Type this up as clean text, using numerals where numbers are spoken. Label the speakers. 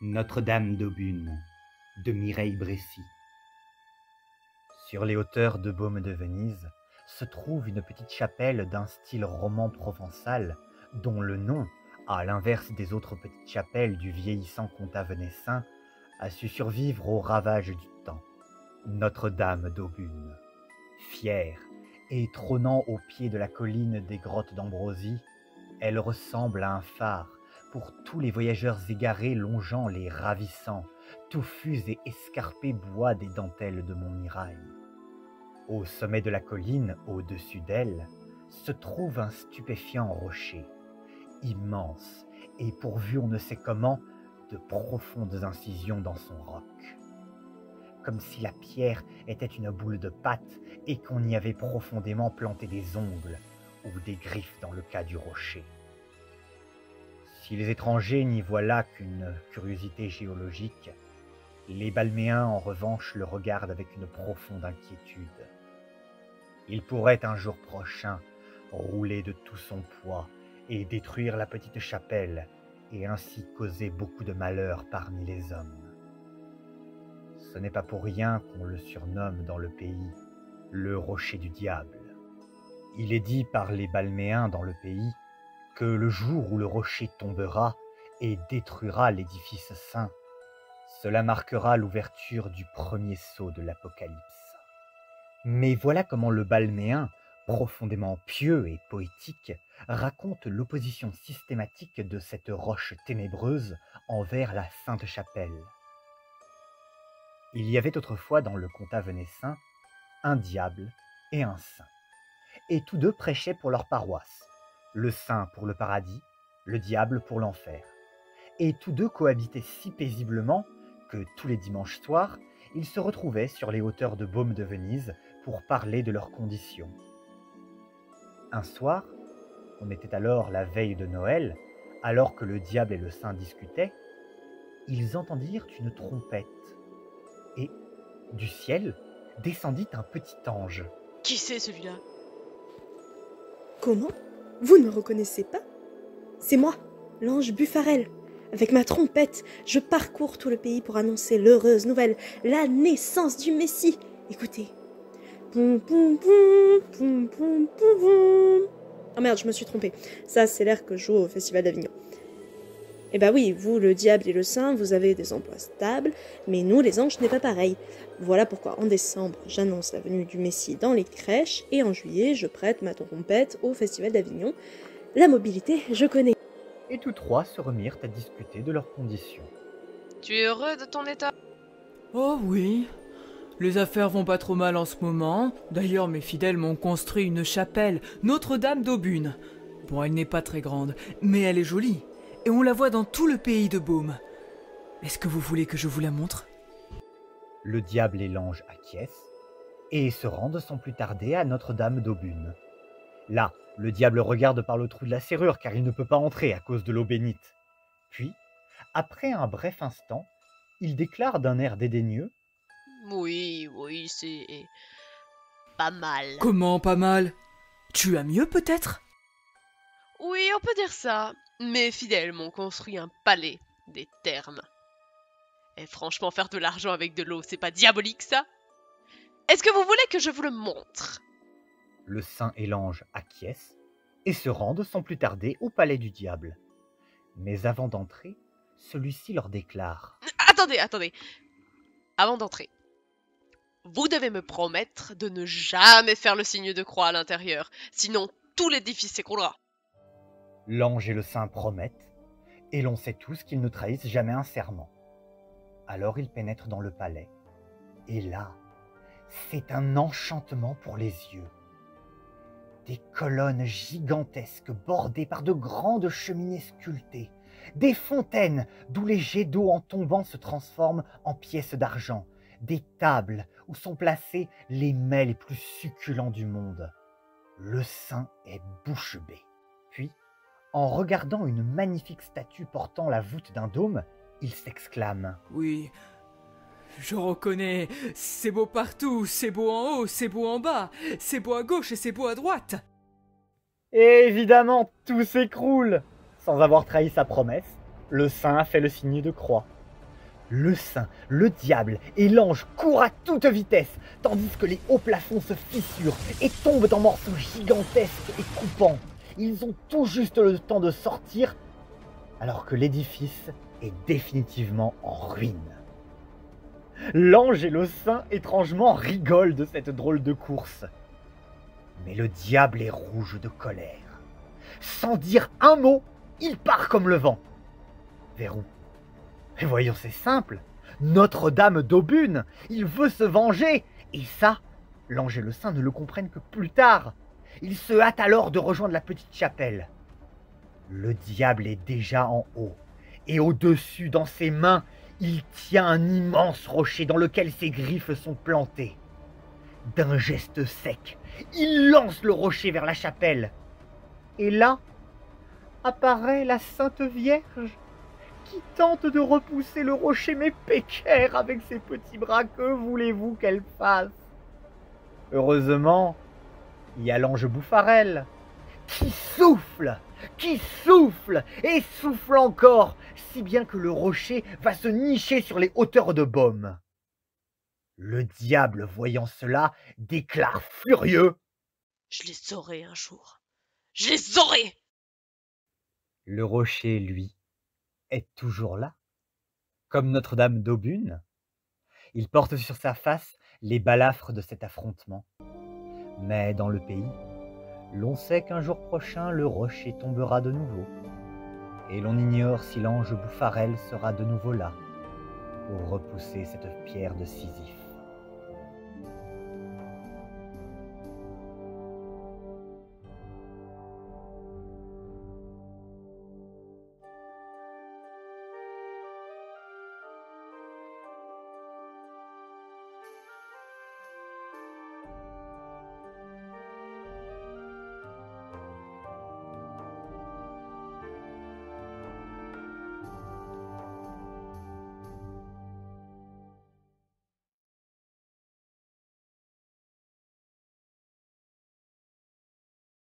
Speaker 1: Notre-Dame d'Aubune de Mireille Brécy. Sur les hauteurs de Baume de Venise se trouve une petite chapelle d'un style roman provençal dont le nom, à l'inverse des autres petites chapelles du vieillissant comtat venessin, a su survivre aux ravages du temps. Notre-Dame d'Aubune. Fière et trônant au pied de la colline des grottes d'Ambrosie, elle ressemble à un phare pour tous les voyageurs égarés longeant les ravissants, touffus et escarpés bois des dentelles de Montmirail. Au sommet de la colline, au-dessus d'elle, se trouve un stupéfiant rocher, immense et pourvu on ne sait comment de profondes incisions dans son roc. Comme si la pierre était une boule de pâte et qu'on y avait profondément planté des ongles ou des griffes dans le cas du rocher. Si les étrangers n'y voient là qu'une curiosité géologique, les Balméens en revanche le regardent avec une profonde inquiétude. Il pourrait un jour prochain rouler de tout son poids et détruire la petite chapelle et ainsi causer beaucoup de malheur parmi les hommes. Ce n'est pas pour rien qu'on le surnomme dans le pays le rocher du diable. Il est dit par les Balméens dans le pays que le jour où le rocher tombera et détruira l'édifice saint, cela marquera l'ouverture du premier sceau de l'Apocalypse. Mais voilà comment le Balméen, profondément pieux et poétique, raconte l'opposition systématique de cette roche ténébreuse envers la Sainte Chapelle. Il y avait autrefois dans le comtat venessin un diable et un saint, et tous deux prêchaient pour leur paroisse, le saint pour le paradis, le diable pour l'enfer, et tous deux cohabitaient si paisiblement que tous les dimanches soirs, ils se retrouvaient sur les hauteurs de Baume de Venise pour parler de leurs conditions. Un soir, on était alors la veille de Noël, alors que le diable et le saint discutaient, ils entendirent une trompette, et du ciel descendit un petit ange.
Speaker 2: Qui c'est celui-là?
Speaker 3: Comment? Vous ne me reconnaissez pas? C'est moi, l'ange Buffarel. Avec ma trompette, je parcours tout le pays pour annoncer l'heureuse nouvelle, la naissance du Messie. Écoutez. Poum, poum, poum, poum, poum, poum, poum. Oh merde, je me suis trompée. Ça, c'est l'air que je joue au Festival d'Avignon. Eh ben oui, vous, le diable et le saint, vous avez des emplois stables, mais nous, les anges, ce n'est pas pareil. Voilà pourquoi en décembre, j'annonce la venue du Messie dans les crèches, et en juillet, je prête ma trompette au Festival d'Avignon. La mobilité, je connais.
Speaker 1: Et tous trois se remirent à discuter de leurs conditions.
Speaker 2: Tu es heureux de ton état?
Speaker 4: Oh oui, les affaires vont pas trop mal en ce moment. D'ailleurs, mes fidèles m'ont construit une chapelle, Notre-Dame d'Aubune. Bon, elle n'est pas très grande, mais elle est jolie. Et on la voit dans tout le pays de Baume. Est-ce que vous voulez que je vous la montre?
Speaker 1: Le diable et l'ange acquiescent et se rendent sans plus tarder à Notre-Dame d'Aubune. Là, le diable regarde par le trou de la serrure car il ne peut pas entrer à cause de l'eau bénite. Puis, après un bref instant, il déclare d'un air dédaigneux:
Speaker 2: Oui, c'est pas mal.
Speaker 4: Comment pas mal? Tu as mieux peut-être?
Speaker 2: Oui, on peut dire ça. Mes fidèles m'ont construit un palais des thermes. Et franchement, faire de l'argent avec de l'eau, c'est pas diabolique, ça? Est-ce que vous voulez que je vous le montre?
Speaker 1: Le saint et l'ange acquiescent et se rendent sans plus tarder au palais du diable. Mais avant d'entrer, celui-ci leur déclare:
Speaker 2: Attendez. Avant d'entrer, vous devez me promettre de ne jamais faire le signe de croix à l'intérieur, sinon tout l'édifice s'écroulera.
Speaker 1: L'ange et le saint promettent, et l'on sait tous qu'ils ne trahissent jamais un serment. Alors ils pénètrent dans le palais, et là, c'est un enchantement pour les yeux. Des colonnes gigantesques bordées par de grandes cheminées sculptées, des fontaines d'où les jets d'eau en tombant se transforment en pièces d'argent, des tables où sont placés les mets les plus succulents du monde. Le saint est bouche bée. Puis, en regardant une magnifique statue portant la voûte d'un dôme, il s'exclame:
Speaker 4: Oui, je reconnais. C'est beau partout, c'est beau en haut, c'est beau en bas, c'est beau à gauche et c'est beau à droite.
Speaker 1: Et évidemment, tout s'écroule. Sans avoir trahi sa promesse, le saint a fait le signe de croix. Le saint, le diable et l'ange courent à toute vitesse, tandis que les hauts plafonds se fissurent et tombent en morceaux gigantesques et coupants. Ils ont tout juste le temps de sortir, alors que l'édifice est définitivement en ruine. L'ange et le saint, étrangement, rigolent de cette drôle de course. Mais le diable est rouge de colère. Sans dire un mot, il part comme le vent. Vers où? Et voyons, c'est simple. Notre-Dame d'Aubune, il veut se venger. Et ça, l'ange et le saint ne le comprennent que plus tard. Il se hâte alors de rejoindre la petite chapelle. Le diable est déjà en haut. Et au-dessus, dans ses mains, il tient un immense rocher dans lequel ses griffes sont plantées. D'un geste sec, il lance le rocher vers la chapelle. Et là, apparaît la Sainte Vierge, qui tente de repousser le rocher, mais pécaire avec ses petits bras, que voulez-vous qu'elle fasse? Heureusement, il y a l'ange Bouffarel, qui souffle et souffle encore, si bien que le rocher va se nicher sur les hauteurs de Baume. Le diable, voyant cela, déclare furieux:
Speaker 2: Je les aurai un jour. Je les aurai!
Speaker 1: le rocher, lui, est toujours là, comme Notre-Dame d'Aubune. Il porte sur sa face les balafres de cet affrontement. Mais dans le pays, l'on sait qu'un jour prochain, le rocher tombera de nouveau. Et l'on ignore si l'ange Bouffarel sera de nouveau là, pour repousser cette pierre de Sisyphe.